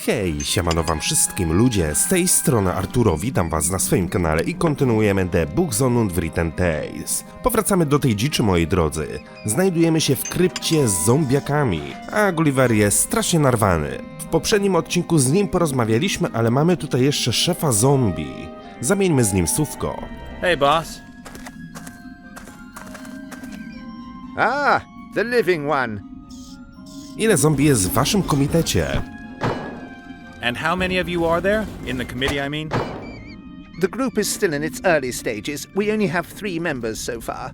Hej, siemano wam wszystkim ludzie, z tej strony Arturo, witam was na swoim kanale i kontynuujemy The Books on Unwritten Tales. Powracamy do tej dziczy, moi drodzy. Znajdujemy się w krypcie z zombiakami, a Gulliver jest strasznie narwany. W poprzednim odcinku z nim porozmawialiśmy, ale mamy tutaj jeszcze szefa zombie. Zamieńmy z nim słówko. Hey, boss. Ah, the living one. Ile zombie jest w waszym komitecie? And how many of you are there? In the committee, I mean? The group is still in its early stages. We only have 3 members so far.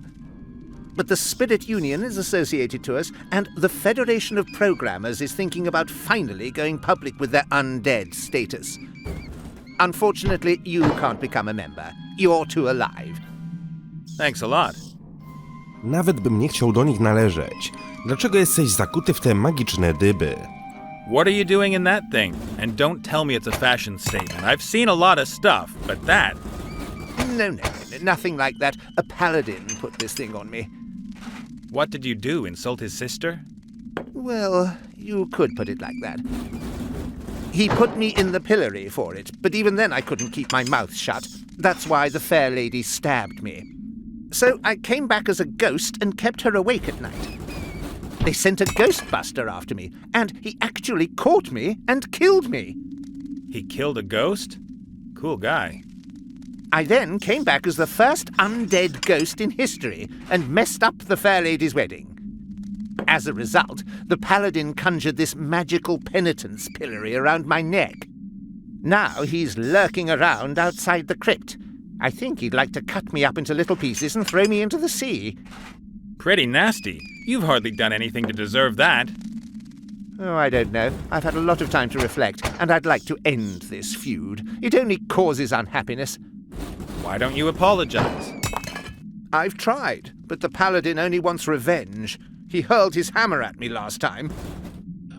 But the Spirit Union is associated to us, and the Federation of Programmers is thinking about finally going public with their undead status. Unfortunately, you can't become a member. You're too alive. Thanks a lot. Nawet bym nie chciał do nich należeć. Dlaczego jesteś zakuty w te magiczne dyby? What are you doing in that thing? And don't tell me it's a fashion statement. I've seen a lot of stuff, but that... No, nothing like that. A paladin put this thing on me. What did you do, insult his sister? Well, you could put it like that. He put me in the pillory for it, but even then I couldn't keep my mouth shut. That's why the fair lady stabbed me. So I came back as a ghost and kept her awake at night. They sent a ghostbuster after me, and he actually caught me and killed me. He killed a ghost? Cool guy. I then came back as the first undead ghost in history and messed up the fair lady's wedding. As a result, the paladin conjured this magical penitence pillory around my neck. Now he's lurking around outside the crypt. I think he'd like to cut me up into little pieces and throw me into the sea. Pretty nasty. You've hardly done anything to deserve that. Oh, I don't know. I've had a lot of time to reflect, and I'd like to end this feud. It only causes unhappiness. Why don't you apologize? I've tried, but the paladin only wants revenge. He hurled his hammer at me last time.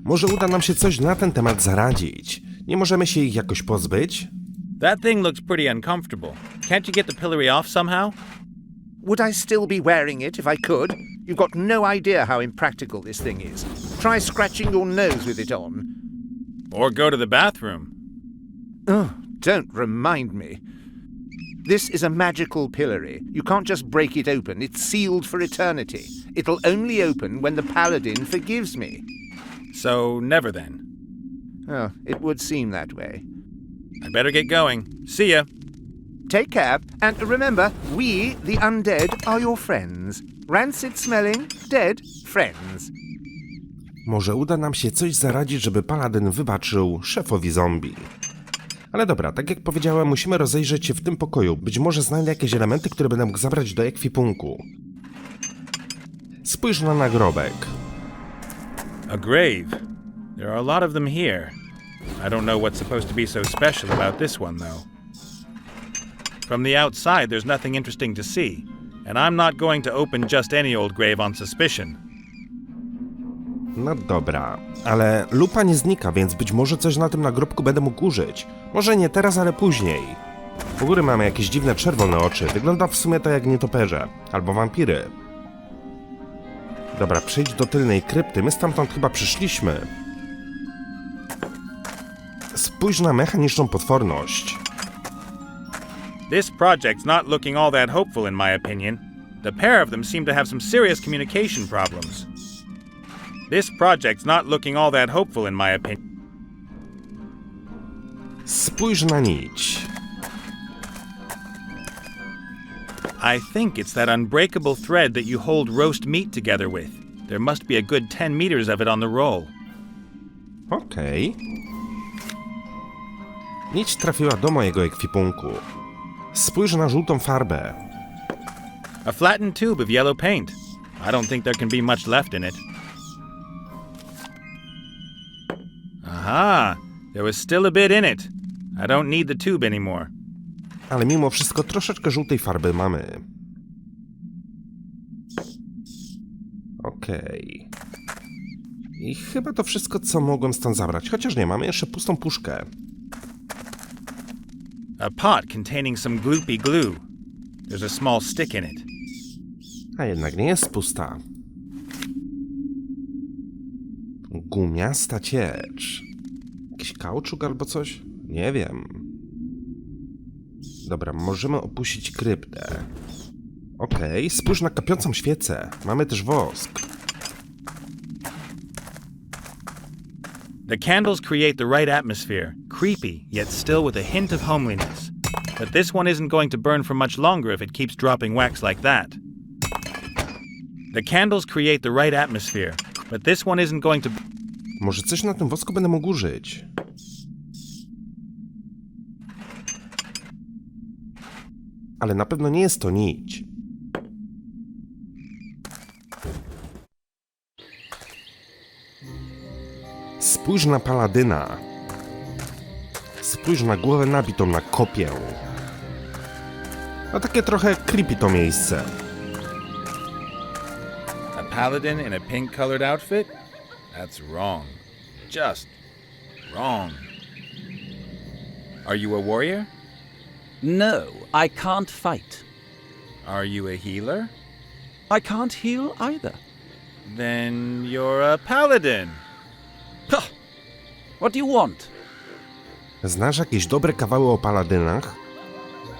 Może uda nam się coś na ten temat zaradzić. Nie możemy się ich jakoś pozbyć? That thing looks pretty uncomfortable. Can't you get the pillory off somehow? Would I still be wearing it if I could? You've got no idea how impractical this thing is. Try scratching your nose with it on. Or go to the bathroom. Oh, don't remind me. This is a magical pillory. You can't just break it open. It's sealed for eternity. It'll only open when the paladin forgives me. So, never then. Oh, it would seem that way. I better get going. See ya. Take care, and remember, we, the undead, are your friends. Rancid-smelling, dead friends. Może uda nam się coś zaradzić, żeby paladyn wybaczył szefowi zombie. Ale dobra, tak jak powiedziałem, musimy rozejrzeć się w tym pokoju. Być może znajdę jakieś elementy, które będę mógł zabrać do ekwipunku. Spójrz na nagrobek. A grave. There are a lot of them here. I don't know what's supposed to be so special about this one, though. From the outside, there's nothing interesting to see, and I'm not going to open just any old grave on suspicion. No dobra, ale lupa nie znika, więc być może coś na tym nagrobku będę mógł użyć. Może nie teraz, ale później. U góry mamy jakieś dziwne czerwone oczy. Wygląda w sumie to jak nietoperze. Albo wampiry. Dobra, przejdź do tylnej krypty. My stamtąd chyba przyszliśmy. Spójrz na mechaniczną potworność. This project's not looking all that hopeful in my opinion. The pair of them seem to have some serious communication problems. This project's not looking all that hopeful in my opinion. Spójrz na nić. I think it's that unbreakable thread that you hold roast meat together with. There must be a good 10 meters of it on the roll. Okej. Nić trafiła do mojego ekwipunku. Spójrz na żółtą farbę. A flattened tube of yellow paint. I don't think there can be much left in it. Aha! There was still a bit in it. I don't need the tube anymore. Ale mimo wszystko troszeczkę żółtej farby mamy. Okej. I chyba to wszystko, co mogłem stąd zabrać. Chociaż nie, mamy jeszcze pustą puszkę. A pot containing some gloopy glue. There's a small stick in it. A jednak nie jest pusta. Gumiasta ciecz. Jakiś kauczuk albo coś? Nie wiem. Dobra, możemy opuścić kryptę. Okej, spójrz na kapiącą świecę. Mamy też wosk. The candles create the right atmosphere, creepy, yet still with a hint of homeliness. But this one isn't going to burn for much longer if it keeps dropping wax like that. The candles create the right atmosphere, but this one isn't going to... Może coś na tym wosku będę mógł użyć. Ale na pewno nie jest to nić. Spójrz na paladyna. Spójrz na głowę nabitą na kopię. A takie trochę creepy to miejsce. A paladin in a pink-colored outfit? That's wrong. Just wrong. Are you a warrior? No, I can't fight. Are you a healer? I can't heal either. Then you're a paladin. Huh. What do you want? Znasz jakieś dobre kawały o paladynach?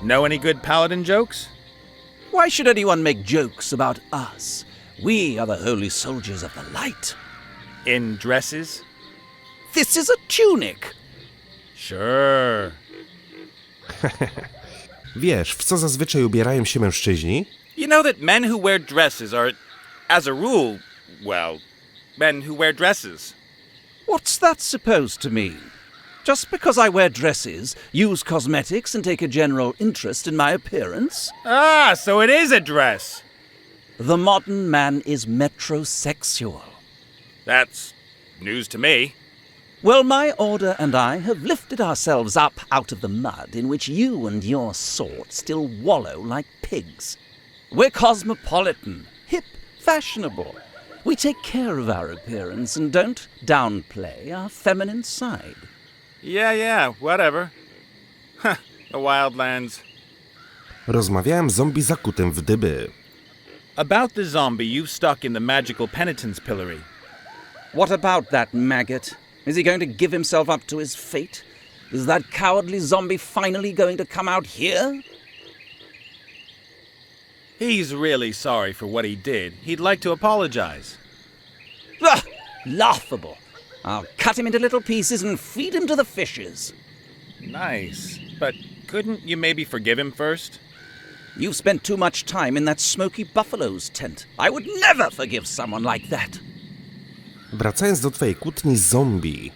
Know any good paladin jokes? Why should anyone make jokes about us? We are the holy soldiers of the light. In dresses? This is a tunic. Sure. Wiesz, w co zazwyczaj ubierają się mężczyźni? You know that men who wear dresses are, as a rule, well, men who wear dresses. What's that supposed to mean? Just because I wear dresses, use cosmetics, and take a general interest in my appearance? Ah, so it is a dress. The modern man is metrosexual. That's news to me. Well, my order and I have lifted ourselves up out of the mud in which you and your sort still wallow like pigs. We're cosmopolitan, hip, fashionable. We take care of our appearance and don't downplay our feminine side. Yeah, whatever. Huh, the wildlands. Rozmawiałem z zombie zakutym w dyby. About the zombie you've stuck in the magical penitence pillory. What about that maggot? Is he going to give himself up to his fate? Is that cowardly zombie finally going to come out here? He's really sorry for what he did. He'd like to apologize. Ugh, laughable. I'll cut him into little pieces and feed him to the fishes. Nice. But couldn't you maybe forgive him first? You've spent too much time in that smoky buffalo's tent. I would never forgive someone like that. Wracając do twojej kłótni z zombie.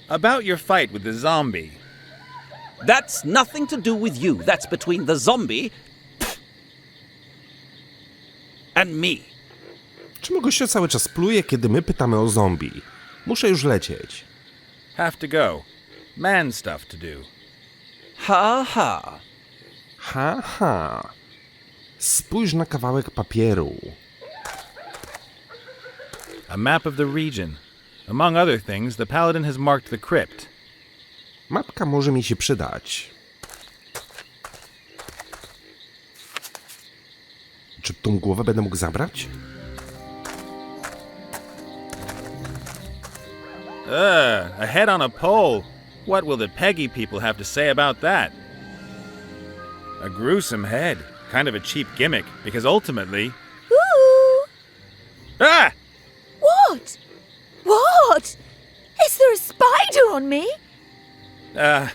About your fight with the zombie. That's nothing to do with you. That's between the zombie and me. Czemu gościa cały czas pluje, kiedy my pytamy o zombie? Muszę już lecieć. Have to go. Man stuff to do. Ha ha. Ha, ha. Spójrz na kawałek papieru. A map of the region. Among other things, the paladin has marked the crypt. Mapka może mi się przydać. Czy tą głowę będę mógł zabrać? A head on a pole. What will the Peggy people have to say about that? A gruesome head. Kind of a cheap gimmick, because ultimately... Ooh! Ah! What? What? Is there a spider on me?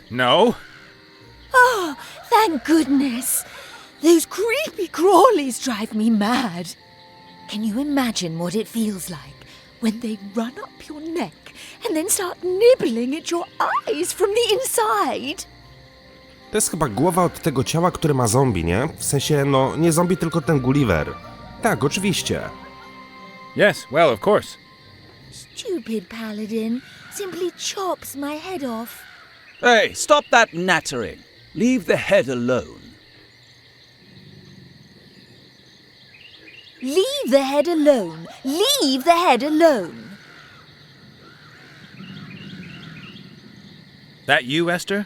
No. Oh, thank goodness. Those creepy crawlies drive me mad. Can you imagine what it feels like when they run up your neck and then start nibbling at your eyes from the inside? To jest chyba głowa od tego ciała, które ma zombie, nie? W sensie, no, nie zombie, tylko ten Gulliver. Tak, oczywiście. Yes, well, of course. Stupid paladin simply chops my head off. Hey, stop that nattering. Leave the head alone. Leave the head alone. Leave the head alone. That you, Esther?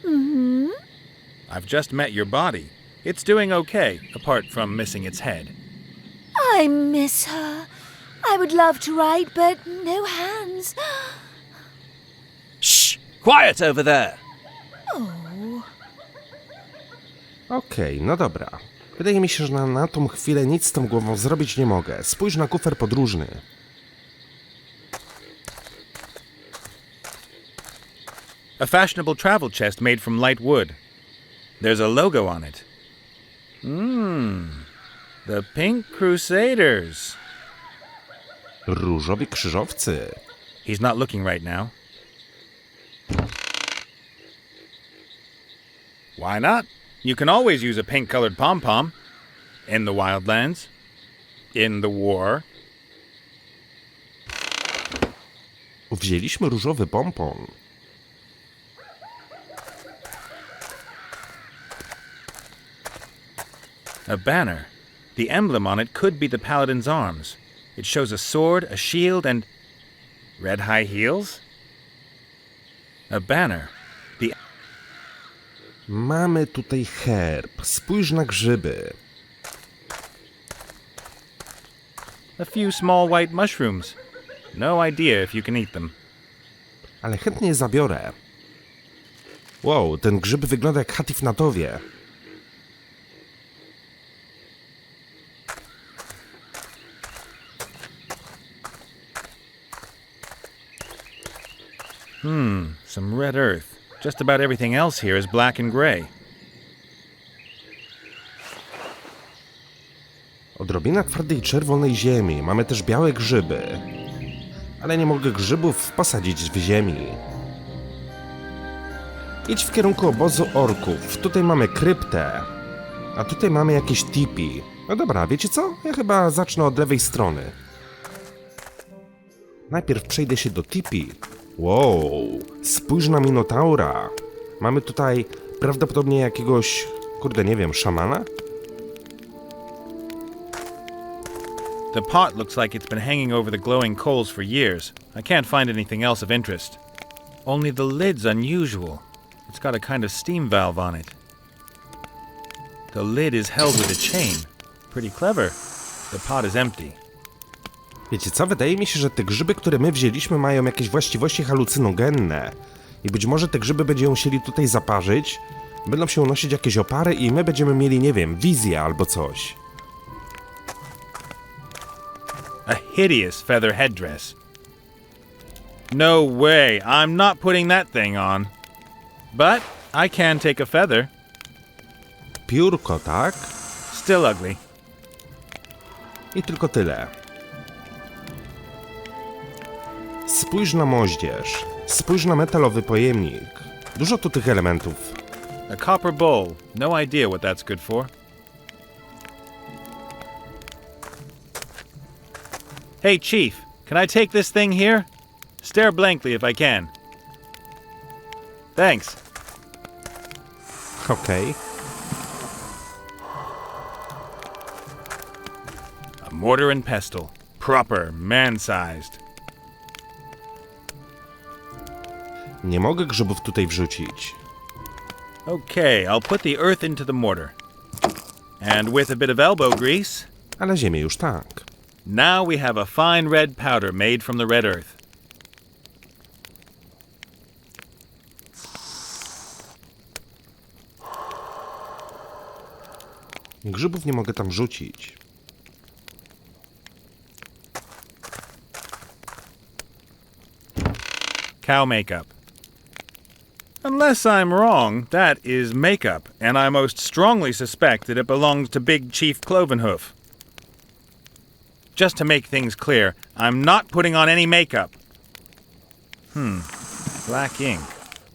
Mm-hmm. I've just met your body. It's doing okay, apart from missing its head. I miss her. I would love to write, but no hands. Quiet over there! Okej, no dobra. Wydaje mi się, że na tą chwilę nic z tą głową zrobić nie mogę. Spójrz na kufer podróżny. A fashionable travel chest made from light wood. There's a logo on it. The Pink Crusaders. Różowi krzyżowcy. He's not looking right now. Why not? You can always use a pink-colored pom-pom. In the wildlands. In the war. Wzięliśmy różowy pompon. A banner. The emblem on it could be the paladin's arms. It shows a sword, a shield, and... red high heels? A banner. The... Mamy tutaj herb. Spójrz na grzyby. A few small white mushrooms. No idea if you can eat them. Ale chętnie je zabiorę. Wow, ten grzyb wygląda jak chatif na towie. Some red earth. Just about everything else here is black and gray. Odrobina twardej czerwonej ziemi. Mamy też białe grzyby. Ale nie mogę grzybów posadzić w ziemi. Idź w kierunku obozu orków. Tutaj mamy kryptę. A tutaj mamy jakieś tipi. No dobra, wiecie co? Ja chyba zacznę od lewej strony. Najpierw przejdę się do tipi. Wow, spójrz na Minotaura. Mamy tutaj prawdopodobnie jakiegoś, kurde nie wiem, szamana? The pot looks like it's been hanging over the glowing coals for years. I can't find anything else of interest. Only the lid's unusual. It's got a kind of steam valve on it. The lid is held with a chain. Pretty clever. The pot is empty. Wiecie co? Wydaje mi się, że te grzyby, które my wzięliśmy, mają jakieś właściwości halucynogenne. I być może te grzyby będziemy musieli tutaj zaparzyć, będą się unosić jakieś opary i my będziemy mieli, nie wiem, wizję albo coś. A hideous feather headdress. No way, I'm not putting that thing on. But I can take a feather. Piórko, tak? Still ugly. I tylko tyle. Spójrz na moździerz. Spójrz na metalowy pojemnik. Dużo tu tych elementów. A copper bowl. No idea what that's good for. Hey, Chief, can I take this thing here? Stare blankly if I can. Thanks. Okej. A mortar and pestle. Proper, man-sized. Nie mogę grzybów tutaj wrzucić. Okay, I'll put the earth into the mortar. And with a bit of elbow grease, Ale ziemię już tak. now we have a fine red powder made from the red earth. Grzybów nie mogę tam rzucić. Cow makeup. Unless I'm wrong, that is makeup, and I most strongly suspect that it belongs to Big Chief Clovenhoof. Just to make things clear, I'm not putting on any makeup. Black ink.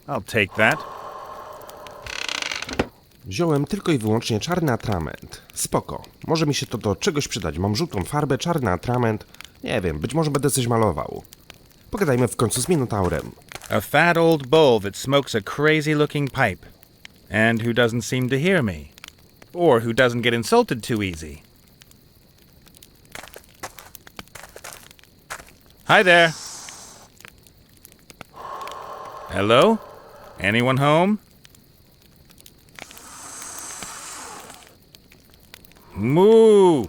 I'll take that. Wziąłem tylko i wyłącznie czarny atrament. Spoko. Może mi się to do czegoś przydać. Mam żółtą farbę, czarny atrament. Nie wiem, być może będę coś malował. Pogadajmy w końcu z Minotaurem. A fat old bull that smokes a crazy-looking pipe. And who doesn't seem to hear me. Or who doesn't get insulted too easy. Hi there. Hello? Anyone home? Moo!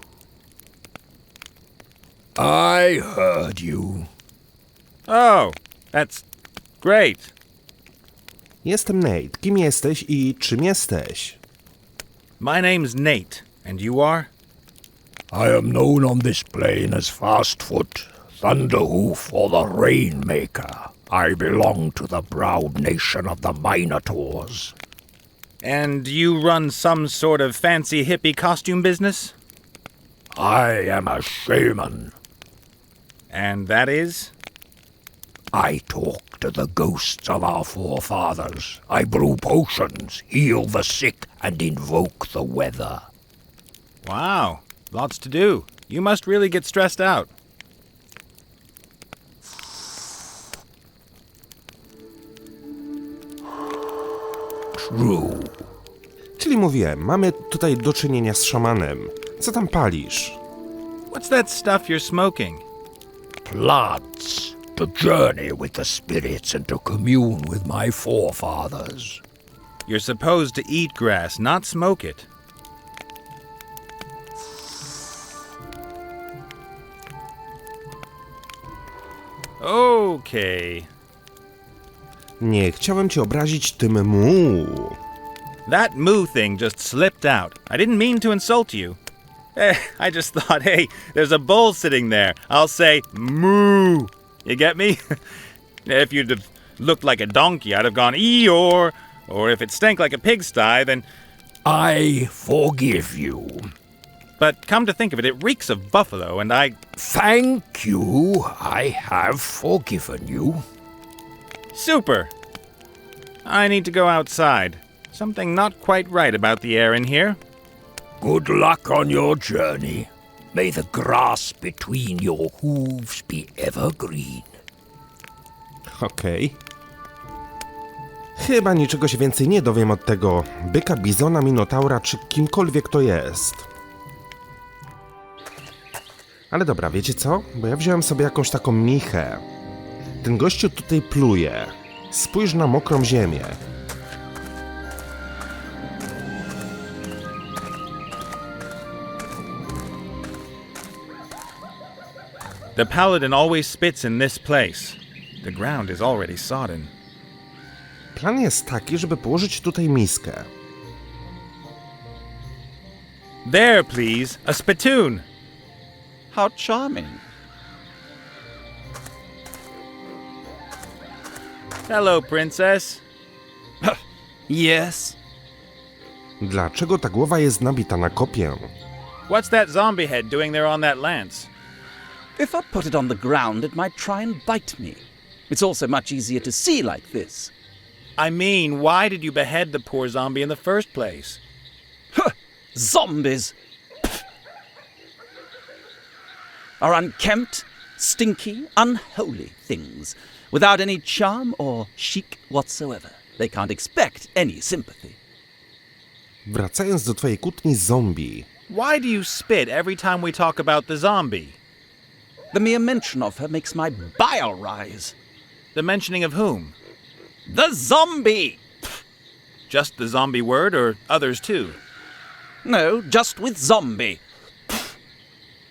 I heard you. Oh, that's great. Jestem Nate. Kim jesteś i czym jesteś? My name's Nate, and you are? I am known on this plane as Fastfoot, Thunderhoof, or the Rainmaker. I belong to the proud nation of the Minotaurs. And you run some sort of fancy hippie costume business? I am a shaman. And that is? I talk to the ghosts of our forefathers. I brew potions, heal the sick, and invoke the weather. Wow, lots to do. You must really get stressed out. True. Czyli mówiłem, mamy tutaj do czynienia z szamanem. Co tam palisz? What's that stuff you're smoking? Plants. To journey with the spirits and to commune with my forefathers. You're supposed to eat grass, not smoke it. Okay. Nie chciałem cię obrazić tym mu. That moo thing just slipped out. I didn't mean to insult you. I just thought, hey, there's a bull sitting there. I'll say moo. You get me? If you'd have looked like a donkey, I'd have gone Eeyore. Or if it stank like a pigsty, then... I forgive you. But come to think of it, it reeks of buffalo, and I... Thank you. I have forgiven you. Super! I need to go outside. Something not quite right about the air in here. Good luck on your journey. May the grass between your hooves be evergreen. Okej. Chyba niczego się więcej nie dowiem od tego byka, bizona, minotaura czy kimkolwiek to jest. Ale dobra, wiecie co? Bo ja wziąłem sobie jakąś taką michę. Ten gościu tutaj pluje. Spójrz na mokrą ziemię. The paladin always spits in this place. The ground is already sodden. Plan jest taki, żeby położyć tutaj miskę. There, please, a spittoon. How charming. Hello, princess. Yes? Dlaczego ta głowa jest nabita na kopię? What's that zombie head doing there on that lance? If I put it on the ground, it might try and bite me. It's also much easier to see like this. I mean, why did you behead the poor zombie in the first place? Zombies! Are unkempt, stinky, unholy things, without any charm or chic whatsoever. They can't expect any sympathy. Wracając do twojej kłótni z zombie. Why do you spit every time we talk about the zombie? The mere mention of her makes my bile rise. The mentioning of whom? The zombie! Just the zombie word, or others too? No, just with zombie.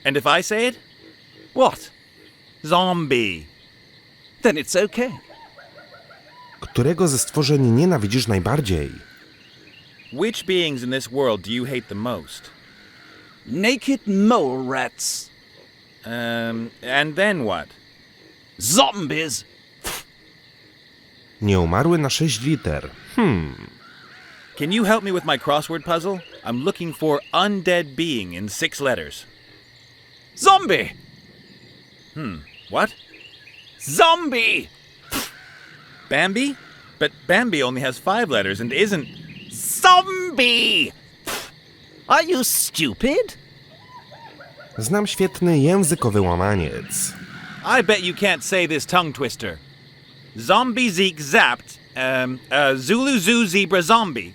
And if I say it? What? Zombie. Then it's okay. Którego ze stworzeń nienawidzisz najbardziej? Which beings in this world do you hate the most? Naked mole rats. And then what? Zombies! Nie umarły na 6 liter. Can you help me with my crossword puzzle? I'm looking for undead being in 6 letters. Zombie! What? Zombie! Bambi? But Bambi only has 5 letters and isn't... Zombie! Are you stupid? Znam świetny językowy łamaniec. I bet you can't say this tongue twister. Zombie Zeke zapped, Zulu Zoo Zebra Zombie,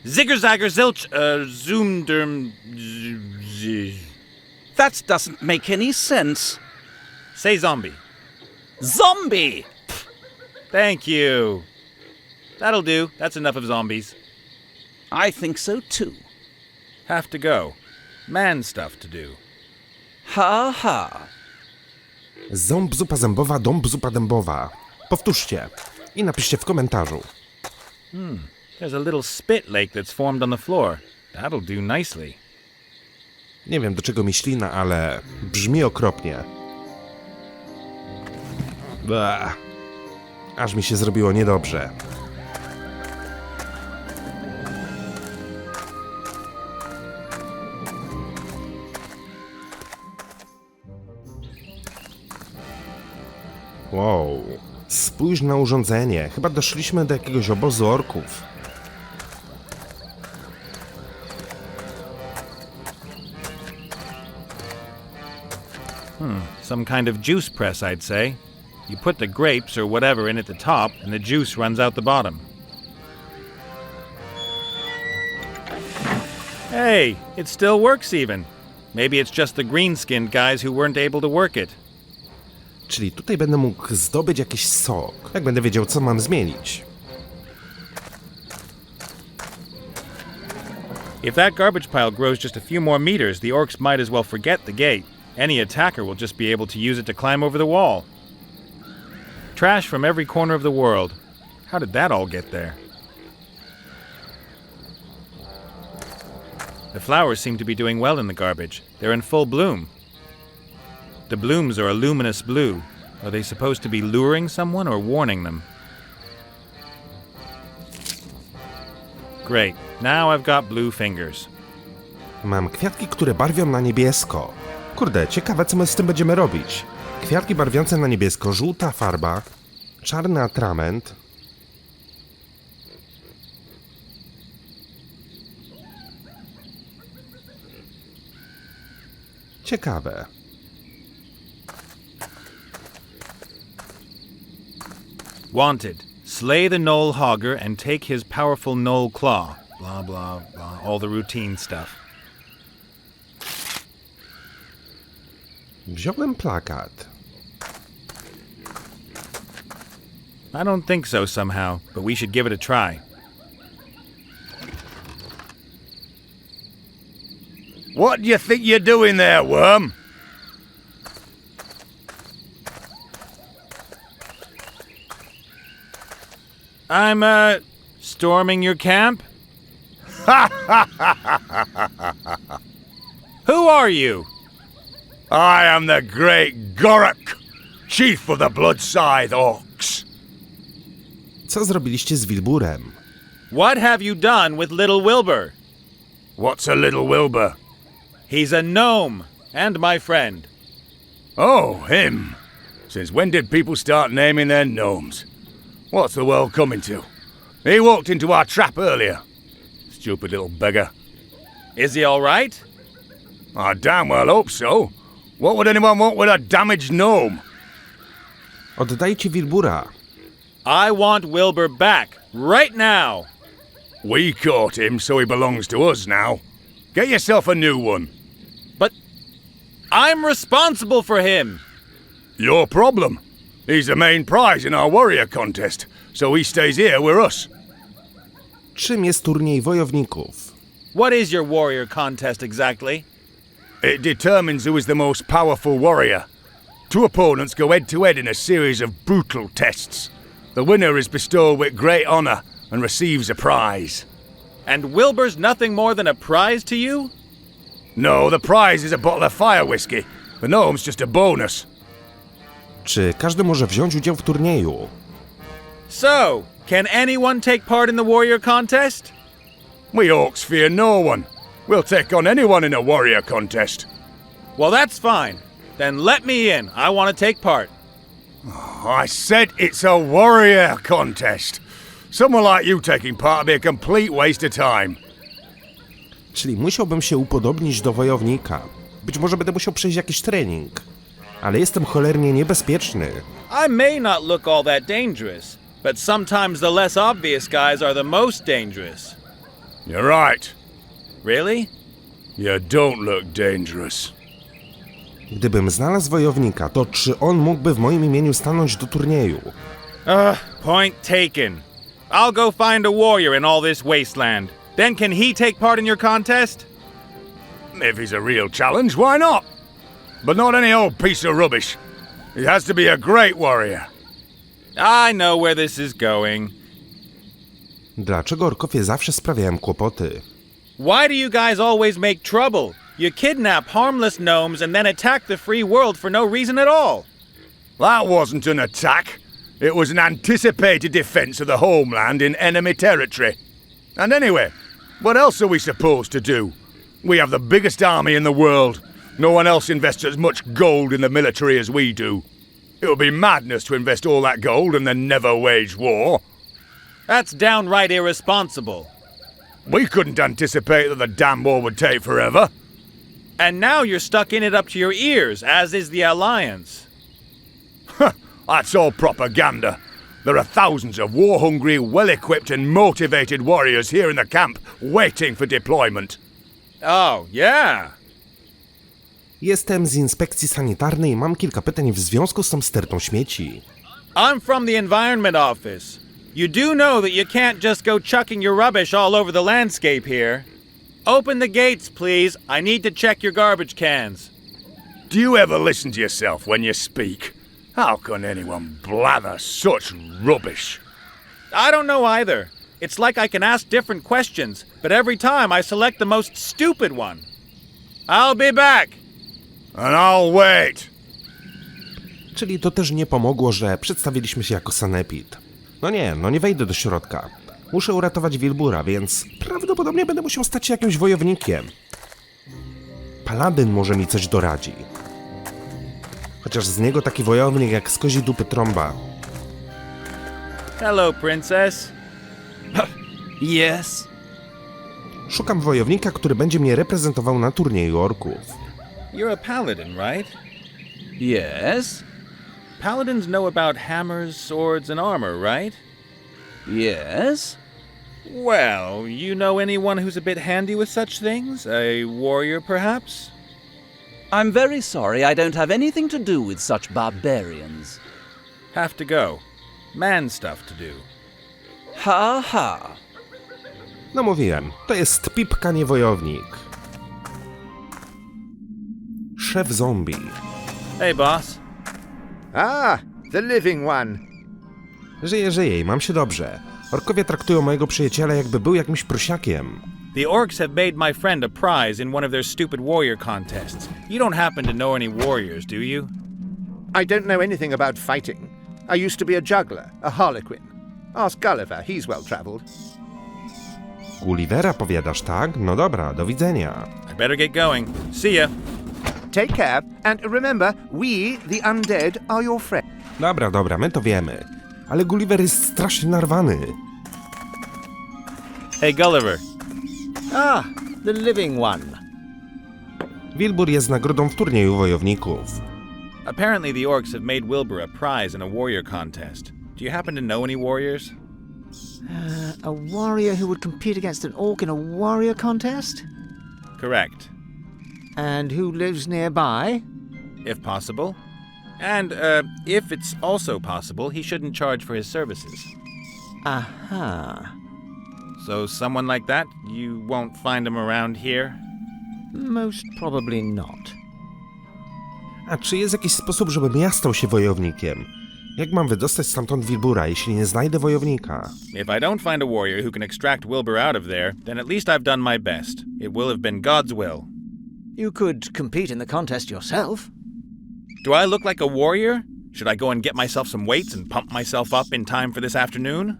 Zigger Zagger Zilch, Zoomderm... That doesn't make any sense. Say zombie. Zombie! Thank you. That'll do. That's enough of zombies. I think so too. Have to go. Man stuff to do. Ha ha. Ząb zupa zębowa, dąb zupa dębowa. Powtórzcie i napiszcie w komentarzu. There's a little spit lake that's formed on the floor. That'll do nicely. Nie wiem, do czego mi ślina, ale brzmi okropnie. Bleh. Aż mi się zrobiło niedobrze. Wow, spójrz na urządzenie. Chyba doszliśmy do jakiegoś obozu orków. Some kind of juice press, I'd say. You put the grapes or whatever in at the top, and the juice runs out the bottom. Hey, it still works even. Maybe it's just the green-skinned guys who weren't able to work it. Czyli tutaj będę mógł zdobyć jakiś sok, jak będę wiedział, co mam zmienić. If that garbage pile grows just a few more meters, the orcs might as well forget the gate. Any attacker will just be able to use it to climb over the wall. Trash from every corner of the world. How did that all get there? The flowers seem to be doing well in the garbage. They're in full bloom. The blooms are a luminous blue. Are they supposed to be luring someone or warning them? Great. Now I've got blue fingers. Mam kwiatki, które barwią na niebiesko. Kurde, ciekawe, co my z tym będziemy robić. Kwiatki barwiące na niebiesko, żółta farba, czarny atrament. Ciekawe. Wanted. Slay the Knoll Hogger and take his powerful Knoll Claw. Blah, blah, blah. All the routine stuff. Wziąłem plakat. I don't think so somehow, but we should give it a try. What do you think you're doing there, worm? I'm, storming your camp? Who are you? I am the great Gorok, chief of the Blood Scythe Orcs. Co zrobiliście z Wilburem? What have you done with little Wilbur? What's a little Wilbur? He's a gnome, and my friend. Oh, him. Since when did people start naming their gnomes? What's the world coming to? He walked into our trap earlier. Stupid little beggar. Is he all right? I damn well hope so. What would anyone want with a damaged gnome? Oddajcie Wilbura. I want Wilbur back, right now. We caught him, so he belongs to us now. Get yourself a new one. But I'm responsible for him. Your problem. He's the main prize in our warrior contest, so he stays here with us. Czym jest turniej wojowników? What is your warrior contest exactly? It determines who is the most powerful warrior. Two opponents go head-to-head in a series of brutal tests. The winner is bestowed with great honor and receives a prize. And Wilbur's nothing more than a prize to you? No, the prize is a bottle of fire whiskey. The gnome's just a bonus. Czy każdy może wziąć udział w turnieju? So, can anyone take part in the warrior contest? We orcs fear no one. We'll take on anyone in a warrior contest. Well, that's fine. Then let me in. I want to take part. I said it's a warrior contest. Someone like you taking part would be a complete waste of time. Czyli musiałbym się upodobnić do wojownika. Być może będę musiał przejść jakiś trening. Ale jestem cholernie niebezpieczny. I may not look all that dangerous, but sometimes the less obvious guys are the most dangerous. You're right. Really? You don't look dangerous. Gdybym znalazł wojownika, to czy on mógłby w moim imieniu stanąć do turnieju? Point taken. I'll go find a warrior in all this wasteland. Then can he take part in your contest? If he's a real challenge, why not? But not any old piece of rubbish. He has to be a great warrior. I know where this is going. Dlaczego orkowie zawsze sprawiają kłopoty? Why do you guys always make trouble? You kidnap harmless gnomes and then attack the free world for no reason at all. That wasn't an attack. It was an anticipated defense of the homeland in enemy territory. And anyway, what else are we supposed to do? We have the biggest army in the world. No one else invests as much gold in the military as we do. It would be madness to invest all that gold and then never wage war. That's downright irresponsible. We couldn't anticipate that the damn war would take forever. And now you're stuck in it up to your ears, as is the Alliance. That's all propaganda. There are thousands of war-hungry, well-equipped and motivated warriors here in the camp, waiting for deployment. Oh, yeah. Jestem z inspekcji sanitarnej i mam kilka pytań w związku z tą stertą śmieci. I'm from the Environment Office. You do know that you can't just go chucking your rubbish all over the landscape here. Open the gates, please. I need to check your garbage cans. Do you ever listen to yourself when you speak? How can anyone blather such rubbish? I don't know either. It's like I can ask different questions, but every time I select the most stupid one. I'll be back. And I'll wait. Czyli to też nie pomogło, że przedstawiliśmy się jako sanepid. No nie wejdę do środka. Muszę uratować Wilbura, więc prawdopodobnie będę musiał stać się jakimś wojownikiem. Paladyn może mi coś doradzi. Chociaż z niego taki wojownik jak z kozi dupy trąba. Hello, princess. Yes? Szukam wojownika, który będzie mnie reprezentował na turnieju orków. You're a paladin, right? Yes? Paladins know about hammers, swords, and armor, right? Yes? Well, you know anyone who's a bit handy with such things? A warrior, perhaps? I'm very sorry I don't have anything to do with such barbarians. Have to go. Man stuff to do. Ha ha. No mówiłem, to jest pipka, nie wojownik. Szef zombie. Hey, boss. Ah, the living one. Żyję i mam się dobrze. Orkowie traktują mojego przyjaciela, jakby był jakimś prosiakiem. The orcs have made my friend a prize in one of their stupid warrior contests. You don't happen to know any warriors, do you? I don't know anything about fighting. I used to be a juggler, a harlequin. Ask Gulliver, he's well travelled. Gullivera powiadasz, tak? No dobra, do widzenia. I better get going. See ya. Take care, and remember, we, the undead, are your friends. Dobra, my to wiemy. Ale Gulliver jest strasznie narwany. Hey, Gulliver. Ah, the living one. Wilbur jest nagrodą w turnieju wojowników. Apparently the orcs have made Wilbur a prize in a warrior contest. Do you happen to know any warriors? A warrior who would compete against an orc in a warrior contest? Correct. And who lives nearby? If possible. And, if it's also possible, he shouldn't charge for his services. Aha. So someone like that, you won't find him around here? Most probably not. A czy jest jakiś sposób, żebym ja stał się wojownikiem? Jak mam wydostać stamtąd Wilbura, jeśli nie znajdę wojownika? If I don't find a warrior who can extract Wilbur out of there, then at least I've done my best. It will have been God's will. You could compete in the contest yourself. Do I look like a warrior? Should I go and get myself some weights and pump myself up in time for this afternoon?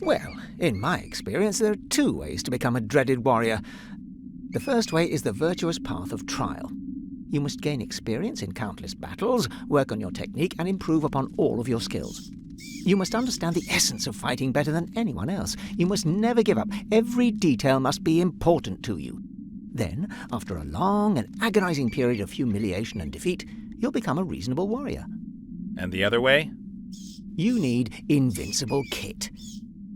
Well, in my experience, there are two ways to become a dreaded warrior. The first way is the virtuous path of trial. You must gain experience in countless battles, work on your technique, and improve upon all of your skills. You must understand the essence of fighting better than anyone else. You must never give up. Every detail must be important to you. Then, after a long and agonizing period of humiliation and defeat, you'll become a reasonable warrior. And the other way? You need invincible kit.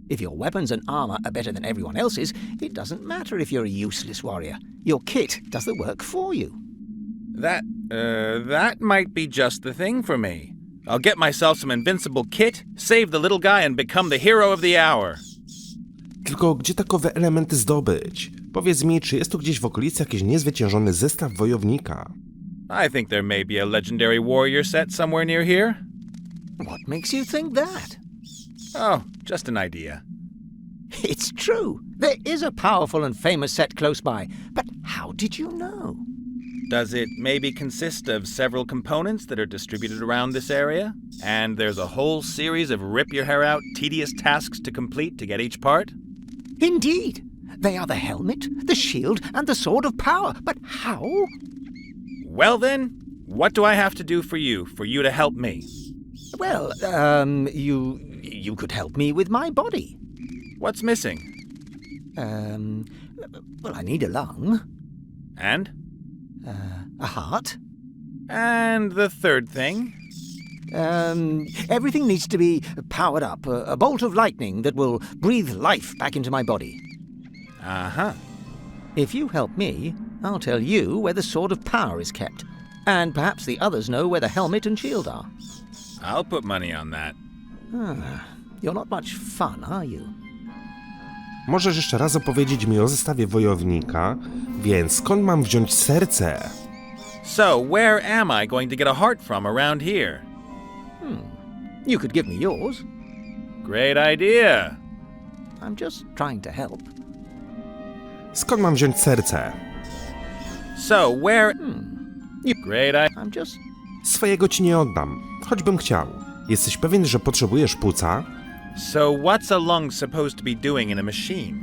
If your weapons and armor are better than everyone else's, it doesn't matter if you're a useless warrior. Your kit does the work for you. That might be just the thing for me. I'll get myself some invincible kit, save the little guy and become the hero of the hour. Tylko gdzie takowe elementy zdobyć? Powiedz mi, czy jest tu gdzieś w okolicy jakiś niezwyciężony zestaw wojownika? I think there may be a legendary warrior set somewhere near here. What makes you think that? Oh, just an idea. It's true. There is a powerful and famous set close by. But how did you know? Does it maybe consist of several components that are distributed around this area? And there's a whole series of rip-your-hair-out, tedious tasks to complete to get each part? Indeed. They are the helmet, the shield, and the sword of power. But how? Well then, what do I have to do for you to help me? Well, you could help me with my body. What's missing? Well, I need a lung, And? a heart. And the third thing? Everything needs to be powered up. A bolt of lightning that will breathe life back into my body. Uh-huh. If you help me, I'll tell you where the sword of power is kept. And perhaps the others know where the helmet and shield are. I'll put money on that. You're not much fun, are you? Możesz jeszcze raz opowiedzieć mi o zestawie wojownika, więc skąd mam wziąć serce? So, where am I going to get a heart from around here? You could give me yours. Great idea. I'm just trying to help. Skąd mam wziąć serce? So, where... Great idea. I'm just... Swojego ci nie oddam, choćbym chciał. Jesteś pewien, że potrzebujesz płuca? So, what's a lung supposed to be doing in a machine?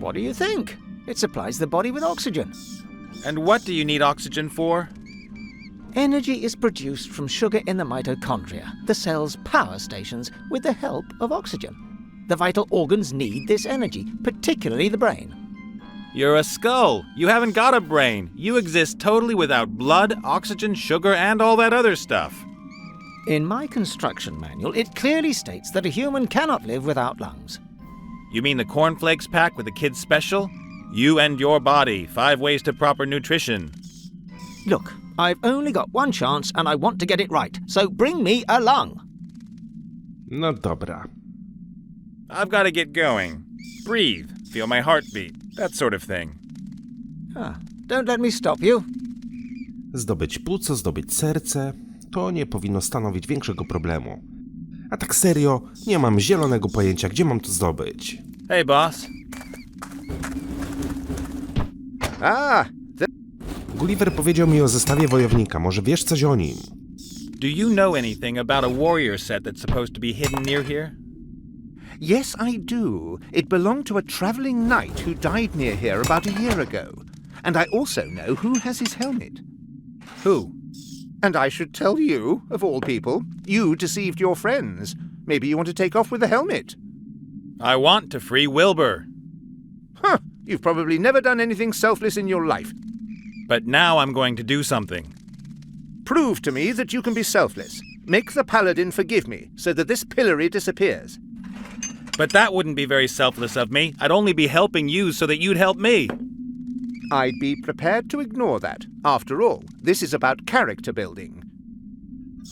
What do you think? It supplies the body with oxygen. And what do you need oxygen for? Energy is produced from sugar in the mitochondria, the cell's power stations, with the help of oxygen. The vital organs need this energy, particularly the brain. You're a skull. You haven't got a brain. You exist totally without blood, oxygen, sugar, and all that other stuff. In my construction manual, it clearly states that a human cannot live without lungs. You mean the cornflakes pack with the kids' special? You and your body, 5 ways to proper nutrition. Look, I've only got one chance and I want to get it right, so bring me a lung. No dobra. I've got to get going. Breathe, feel my heartbeat, that sort of thing. Don't let me stop you. Zdobyć płuco, zdobyć serce, to nie powinno stanowić większego problemu. A tak serio, nie mam zielonego pojęcia, gdzie mam to zdobyć. Hey, boss. Gulliver powiedział mi o zestawie wojownika, może wiesz coś o nim? Do you know anything about a warrior set that's supposed to be hidden near here? Yes, I do. It belonged to a travelling knight who died near here about a year ago. And I also know who has his helmet. Who? And I should tell you, of all people. You deceived your friends. Maybe you want to take off with the helmet. I want to free Wilbur. Huh, you've probably never done anything selfless in your life. But now I'm going to do something. Prove to me that you can be selfless. Make the paladin forgive me, so that this pillory disappears. But that wouldn't be very selfless of me. I'd only be helping you so that you'd help me. I'd be prepared to ignore that. After all, this is about character building.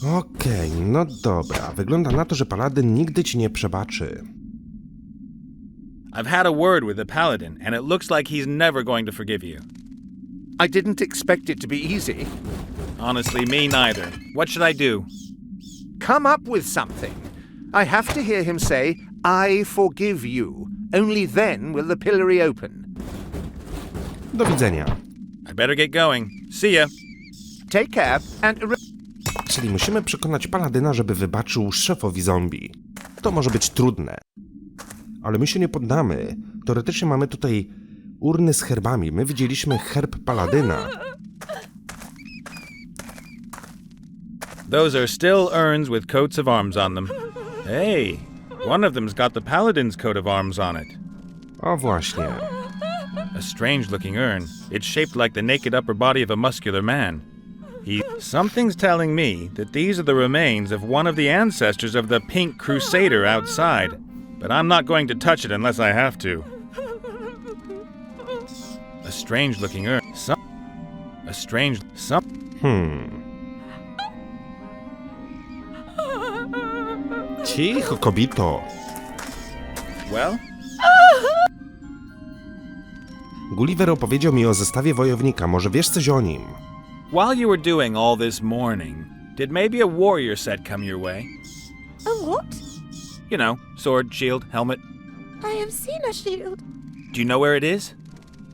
Okej, no dobra. Wygląda na to, że paladyn nigdy ci nie przebaczy. I've had a word with the paladin, and it looks like he's never going to forgive you. I didn't expect it to be easy. Honestly, me neither. What should I do? Come up with something. I have to hear him say, I forgive you. Only then will the pillory open. Do widzenia. I better get going. See ya. Take care and... Czyli musimy przekonać paladyna, żeby wybaczył szefowi zombie. To może być trudne. Ale my się nie poddamy. Teoretycznie mamy tutaj urny z herbami. My widzieliśmy herb paladyna. Those are still urns with coats of arms on them. Hey, one of them's got the paladin's coat of arms on it. O właśnie. A strange-looking urn. It's shaped like the naked upper body of a muscular man. Something's telling me that these are the remains of one of the ancestors of the Pink Crusader outside. But I'm not going to touch it unless I have to. A strange-looking urn. Cicho, kobito. Well? Gulliver opowiedział mi o zestawie wojownika. Może wiesz coś o nim? While you were doing all this mourning, did maybe a warrior set come your way? A what? You know, sword, shield, helmet. I have seen a shield. Do you know where it is?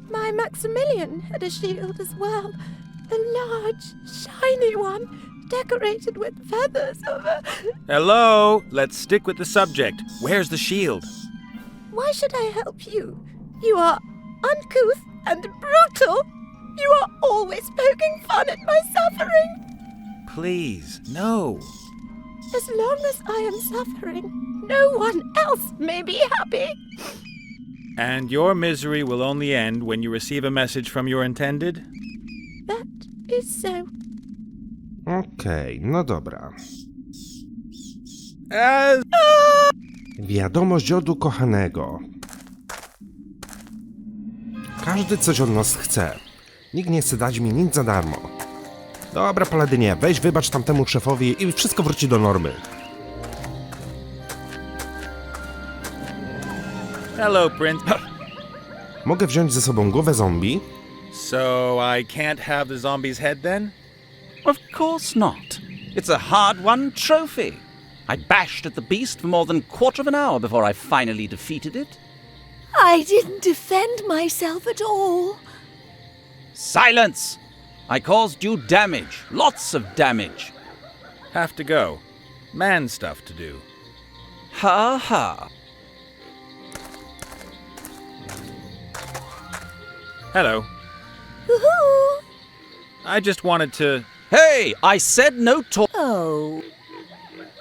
My Maximilian had a shield as well. A large, shiny one, decorated with feathers of a... Hello? Let's stick with the subject. Where's the shield? Why should I help you? You are uncouth and brutal. You are always poking fun at my suffering. Please, no. As long as I am suffering, no one else may be happy. And your misery will only end when you receive a message from your intended? That is so. Okej, no dobra. As... Wiadomość od ukochanego. Każdy coś od nas chce. Nikt nie chce dać mi nic za darmo. Dobra, Paladynie, weź wybacz tamtemu szefowi i wszystko wróci do normy. Hello, Prince. Mogę wziąć ze sobą głowę zombie? So I can't have the zombie's head then? Of course not. It's a hard-won trophy. I bashed at the beast for more than a quarter of an hour before I finally defeated it. I didn't defend myself at all. Silence! I caused you damage. Lots of damage. Have to go. Man stuff to do. Ha ha. Hello. Woohoo! I just wanted to... Hey, I said no talk. Oh.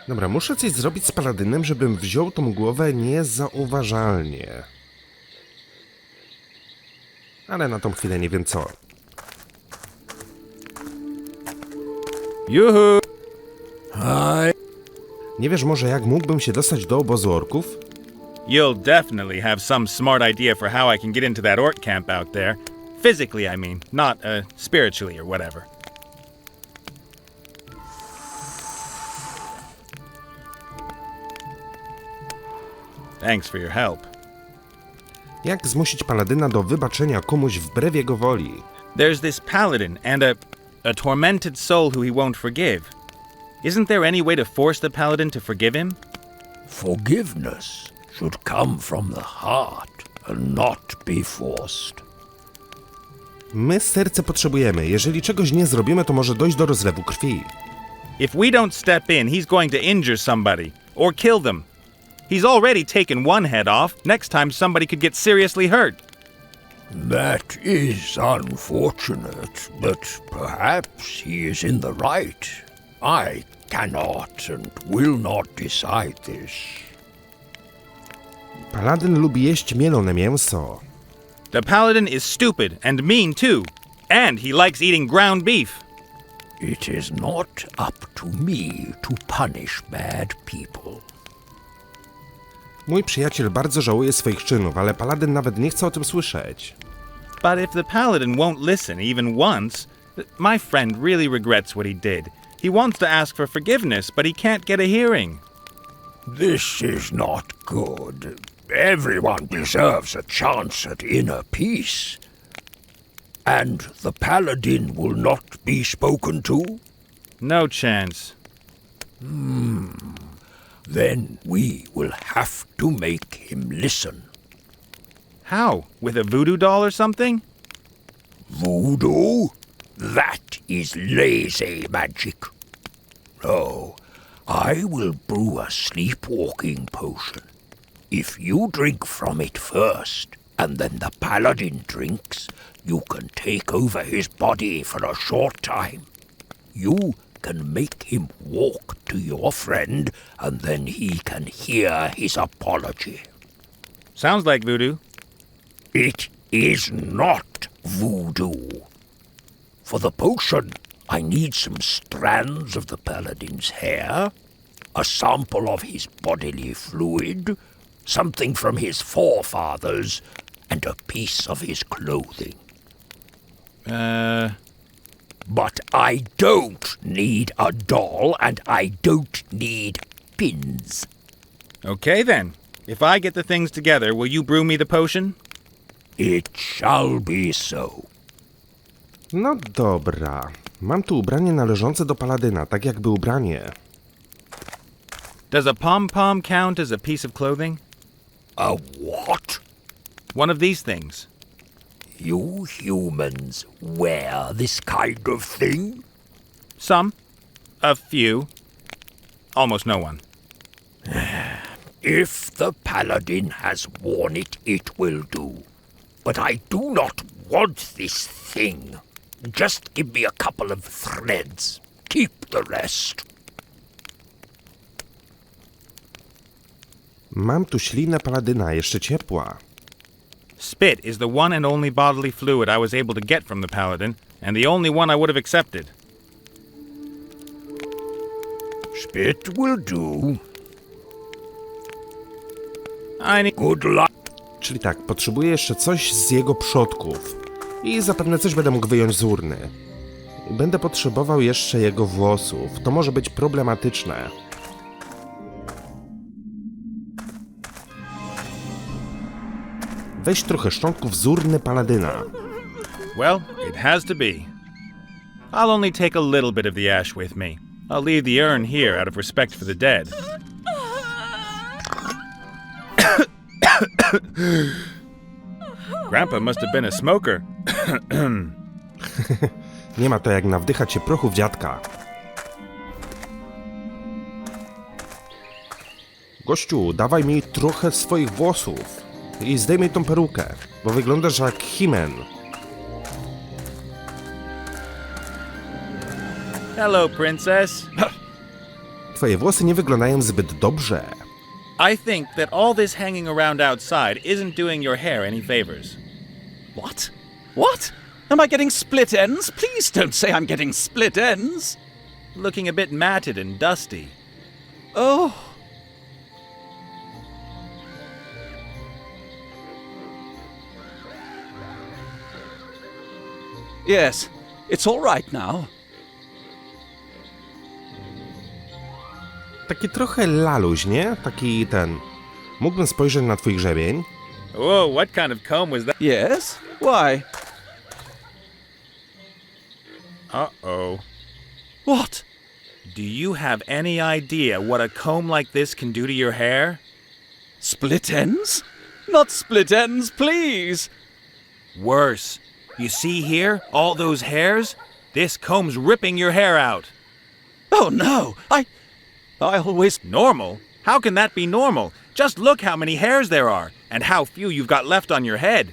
Dobra, muszę coś zrobić z Paladynem, żebym wziął tą głowę niezauważalnie. Ale na tą chwilę nie wiem co. Yoo-hoo! Hi. Nie wiesz może jak mógłbym się dostać do obozu orków? You'll definitely have some smart idea for how I can get into that orc camp out there. Physically, I mean, not spiritually or whatever. Thanks for your help. Jak zmusić Paladyna do wybaczenia komuś wbrew jego woli? There's this paladin and a tormented soul who he won't forgive. Isn't there any way to force the paladin to forgive him? Forgiveness should come from the heart and not be forced. My serce potrzebujemy. Jeżeli czegoś nie zrobimy, to może dojść do rozlewu krwi. If we don't step in, he's going to injure somebody or kill them. He's already taken one head off. Next time somebody could get seriously hurt. That is unfortunate, but perhaps he is in the right. I cannot and will not decide this. Paladyn lubi jeść mielone mięso. The paladin is stupid and mean too. And he likes eating ground beef. It is not up to me to punish bad people. Mój przyjaciel bardzo żałuje swoich czynów, ale Paladyn nawet nie chce o tym słyszeć. But if the paladin won't listen even once, my friend really regrets what he did. He wants to ask for forgiveness, but he can't get a hearing. This is not good. Everyone deserves a chance at inner peace. And the paladin will not be spoken to? No chance. Then we will have to make him listen. How? With a voodoo doll or something? Voodoo? That is lazy magic. No, I will brew a sleepwalking potion. If you drink from it first, and then the paladin drinks, you can take over his body for a short time. You can make him walk to your friend, and then he can hear his apology. Sounds like voodoo. It is not voodoo. For the potion, I need some strands of the paladin's hair, a sample of his bodily fluid, something from his forefathers, and a piece of his clothing. But I don't need a doll, and I don't need pins. Okay then. If I get the things together, will you brew me the potion? It shall be so. No dobra. Mam tu ubranie należące do Paladyna, tak jakby ubranie. Does a pom-pom count as a piece of clothing? A what? One of these things. You humans wear this kind of thing? Some. A few. Almost no one. If the paladin has worn it, it will do. But I do not want this thing. Just give me a couple of threads. Keep the rest. Mam tu ślinę paladyna, jeszcze ciepła. Spit is the one and only bodily fluid I was able to get from the paladin, and the only one I would have accepted. Spit will do. I need... Good luck. Czyli tak, potrzebuję jeszcze coś z jego przodków. I zapewne coś będę mógł wyjąć z urny. Będę potrzebował jeszcze jego włosów. To może być problematyczne. Weź trochę szczątków z urny paladyna. Well, it has to be. I'll only take a little bit of the ash with me. I'll leave the urn here out of respect for the dead. Grandpa must have been a smoker. Nie ma to jak nawdychać się prochu w dziadka. Gościu, dawaj mi trochę swoich włosów. I zdejmij tą perukę, bo wyglądasz jak He-Man. Hello, princess. Twoje włosy nie wyglądają zbyt dobrze. I think that all this hanging around outside isn't doing your hair any favors. What? What? Am I getting split ends? Please don't say I'm getting split ends. Looking a bit matted and dusty. Oh. Yes, it's all right now. Taki trochę laluź, nie? Taki ten... Mógłbym spojrzeć na twój grzebień? Whoa, what kind of comb was that? Yes? Why? Uh-oh. What? Do you have any idea what a comb like this can do to your hair? Split ends? Not split ends, please! Worse. You see here? All those hairs? This comb's ripping your hair out. Oh no! I always... Normal? How can that be normal? Just look how many hairs there are, and how few you've got left on your head.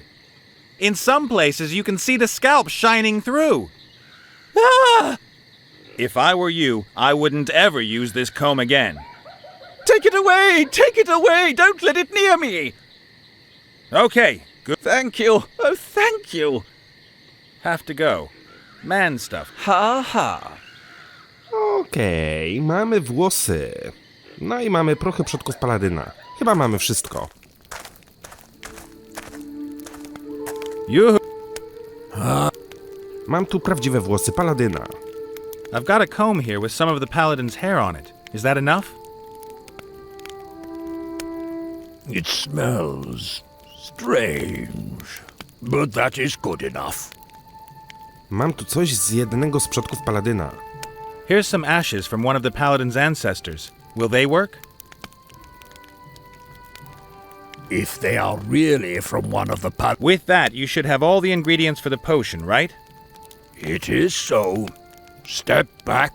In some places, you can see the scalp shining through. Ah! If I were you, I wouldn't ever use this comb again. Take it away! Take it away! Don't let it near me! Okay, good. Thank you! Oh, thank you! Have to go. Man stuff. Ha ha! Okej, mamy włosy. No i mamy prochy przodków paladyna. Chyba mamy wszystko. You. Mam tu prawdziwe włosy paladyna. I've got a comb here with some of the paladin's hair on it. Is that enough? It smells strange, but that is good enough. Mam tu coś z jednego z przodków paladyna. Here's some ashes from one of the paladin's ancestors. Will they work? If they are really from one of the With that, you should have all the ingredients for the potion, right? It is so. Step back.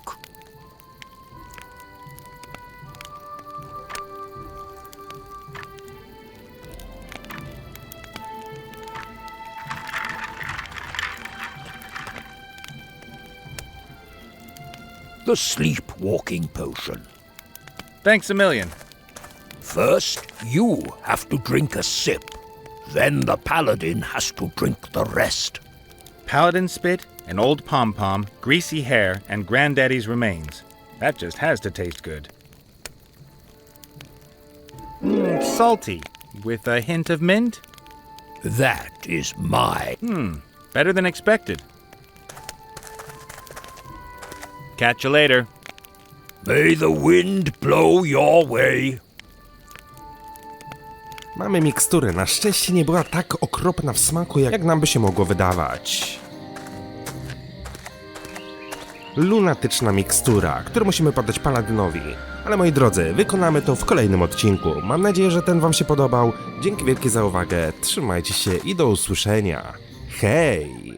The sleepwalking potion. Thanks a million. First, you have to drink a sip. Then the paladin has to drink the rest. Paladin spit, an old pom-pom, greasy hair, and granddaddy's remains. That just has to taste good. Salty, with a hint of mint? That is my... Better than expected. Catch you later. May the wind blow your way. Mamy miksturę. Na szczęście nie była tak okropna w smaku, jak nam by się mogło wydawać. Lunatyczna mikstura, którą musimy podać paladynowi. Ale moi drodzy, wykonamy to w kolejnym odcinku. Mam nadzieję, że ten wam się podobał. Dzięki wielkie za uwagę, trzymajcie się i do usłyszenia. Hej!